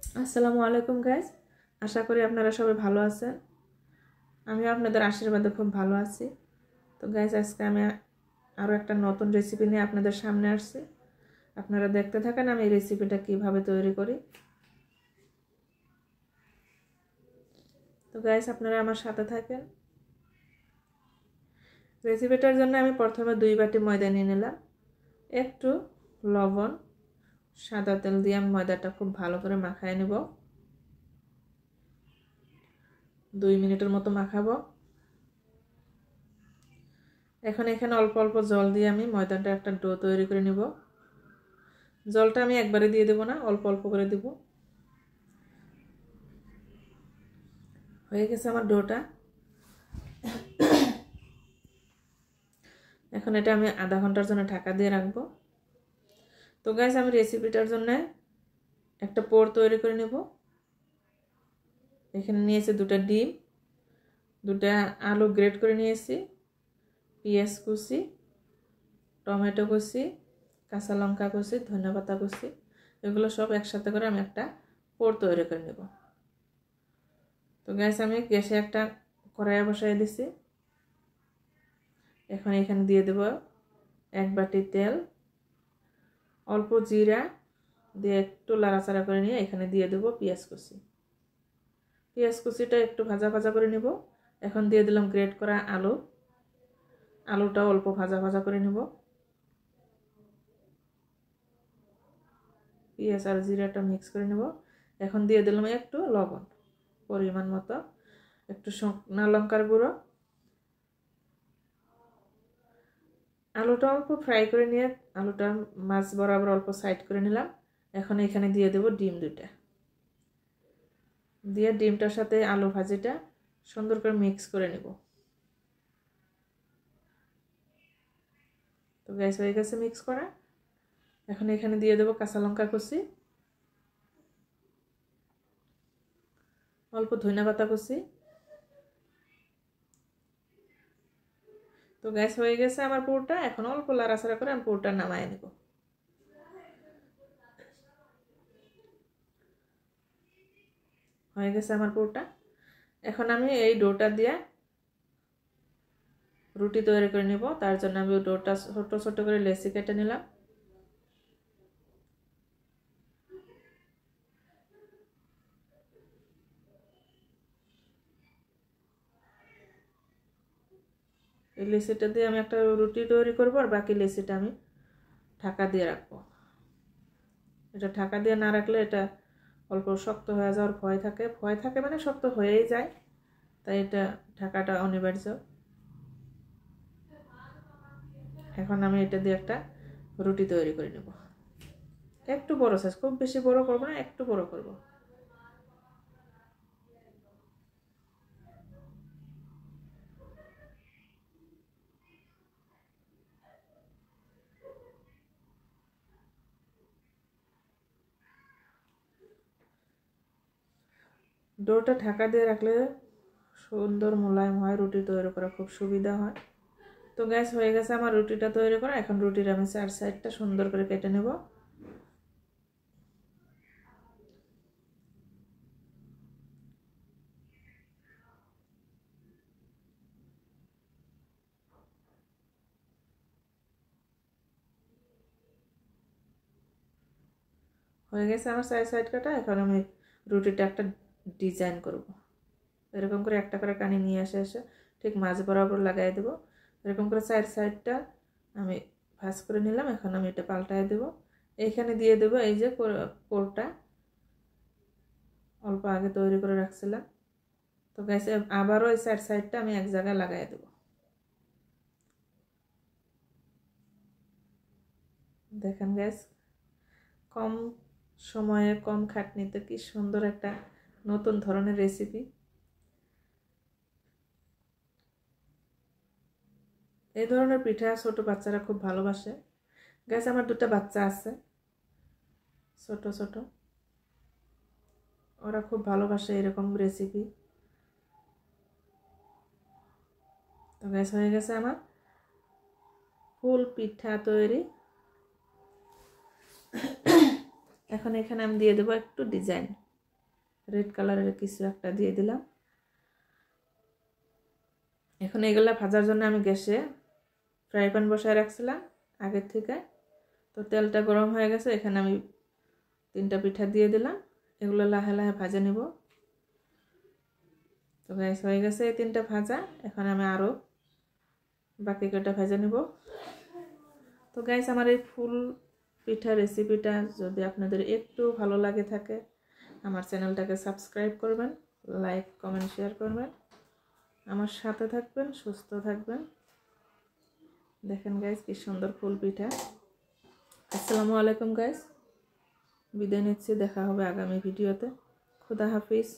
আসসালামু আলাইকুম গাইস, আশা করি আপনারা সবাই ভালো আছেন। আমি আপনাদের আশীর্বাদে খুব ভালো আছি। তো গাইস, আজকে আমি আরও একটা নতুন রেসিপি নিয়ে আপনাদের সামনে আসছি। আপনারা দেখতে থাকেন আমি এই রেসিপিটা কিভাবে তৈরি করি। তো গাইস, আপনারা আমার সাথে থাকেন। রেসিপিটার জন্য আমি প্রথমে 2 বাটি ময়দা নিয়ে নিলাম। একটু লবণ, সাদা তেল দিয়ে আমি ময়দাটা খুব ভালো করে মাখায় নেব। 2 মিনিটের মতো মাখাবো। এখন এখানে অল্প অল্প জল দিয়ে আমি ময়দাটা একটা ডো তৈরি করে নিব। জলটা আমি একবারে দিয়ে দেব না, অল্প অল্প করে দেব। হয়ে গেছে আমার ডোটা। এখন এটা আমি আধা ঘন্টার জন্য ঢাকা দিয়ে রাখবো। তো গাইস, আমি রেসিপিটার জন্য একটা পোর তৈরি করে নেব। এখানে নিয়েছি 2টা ডিম, 2টা আলু গ্রেট করে নিয়েছি, পেঁয়াজ কুচি, টমেটো কুচি, কাঁচা লঙ্কা কুচি, ধনেপাতা কুচি, এগুলো সব একসাথে করে আমি একটা পোর তৈরি করে নেব। তো গাইস, আমি গ্যাসে একটা কড়াই বসাই দিছি। এখন এখানে দিয়ে দেব 1 বাটি তেল, অল্প জিরা দিয়ে একটু লাড়াচাড়া করে নিয়ে এখানে দিয়ে দেব পেঁয়াজ কুচি। পেঁয়াজ কুচিটা একটু ভাজা ভাজা করে নেব। এখন দিয়ে দিলাম গ্রেট করা আলু। আলুটা অল্প ভাজা ভাজা করে নেব। পেঁয়াজ আর জিরাটা মিক্স করে নেব। এখন দিয়ে দিলাম একটু লবণ পরিমাণ মতো, একটু শুকনো লঙ্কার গুঁড়ো। আলুটা অল্প ফ্রাই করে নিয়ে আলুটা মাছ বরাবর অল্প সাইড করে নিলাম। এখন এখানে দিয়ে দেব ডিম 2টা। দিয়ে ডিমটার সাথে আলু ভাজিটা সুন্দর করে মিক্স করে নেব। তো গ্যাস হয়ে গেছে মিক্স করা। এখন এখানে দিয়ে দেব কাঁচা লঙ্কা কুচি, অল্প ধনেপাতা কুচি। তো গ্যাস হয়ে গেছে আমার পুরটা। এখন অল্প লাড়াচাড়া করে আমি পুরটা নামায় নেব। হয়ে গেছে আমার পুরটা। এখন আমি এই ডোটা দিয়ে রুটি তৈরি করে নেব। তার জন্য আমি ডোটা ছোট ছোট করে লেচি কেটে নিলাম। এই লেচিটা দিয়ে আমি একটা রুটি তৈরি করব, আর বাকি লেচিটা আমি ঢাকা দিয়ে রাখবো। এটা ঢাকা দিয়ে না রাখলে এটা অল্প শক্ত হয়ে যাওয়ার ভয় থাকে মানে শক্ত হয়েই যায়, তাই এটা ঢাকাটা অনিবার্য। এখন আমি এটা দিয়ে একটা রুটি তৈরি করে নেব। একটু বড় সাইজ, খুব বেশি বড় করব না, একটু বড় করব। ডোটা ঢাকা দিয়ে রাখলে সুন্দর মোলায়েম হয়, রুটি তৈরি করা খুব সুবিধা হয়। তো গ্যাস হয়ে গেছে আমার রুটিটা তৈরি করা। এখন রুটির আমি 4 সাইডটা সুন্দর করে কেটে নেব। হয়ে গেছে আমার 4 সাইড কাটা। এখন আমি রুটিটা একটা ডিজাইন করব। এরকম করে একটা করে কানি নিয়ে এসে ঠিক মাঝ বরাবর লাগাই দেব। এরকম করে 4 সাইডটা আমি ভাঁজ করে নিলাম। এখন আমি এটা পাল্টায় দেব। এইখানে দিয়ে দেব এই যে পোরটা অল্প আগে তৈরি করে রাখছিলাম। তো গ্যাস আবারও এই 4 সাইডটা আমি এক জায়গায় লাগাই দেব। দেখেন গ্যাস, কম সময়ে কম খাটনিতে কি সুন্দর একটা নতুন ধরনের রেসিপি। এই ধরনের পিঠা ছোট বাচ্চারা খুব ভালোবাসে। গ্যাস, আমার 2টা বাচ্চা আছে ছোট ছোট, ওরা খুব ভালোবাসে এরকম রেসিপি। তো গ্যাস হয়ে গেছে আমার ফুল পিঠা তৈরি। এখন এখানে আমি দিয়ে দেবো একটু ডিজাইন। রেড কালারের কিছু একটা দিয়ে দিলাম। এখন এগুলা ভাজার জন্য আমি গ্যাসে ফ্রাই প্যান বসায় রাখছিলাম আগের থেকে। তো তেলটা গরম হয়ে গেছে, এখানে আমি 3টা পিঠা দিয়ে দিলাম। এগুলো লাহে লাহে ভাজে নেব। তো গ্যাস হয়ে গেছে এই 3টা ভাজা। এখন আমি আরও বাকি কটা ভেজে নেব। তো গাইস, আমার এই ফুল পিঠা রেসিপিটা যদি আপনাদের একটু ভালো লাগে থাকে, আমার চ্যানেলটাকে সাবস্ক্রাইব করবেন, লাইক কমেন্ট শেয়ার করবেন, আমার সাথে থাকবেন, সুস্থ থাকবেন। দেখেন গাইস কি সুন্দর ফুল পিঠা। আসসালামু আলাইকুম গাইস, বিদায় নিচ্ছি। দেখা হবে আগামী ভিডিওতে। খুদা হাফিজ।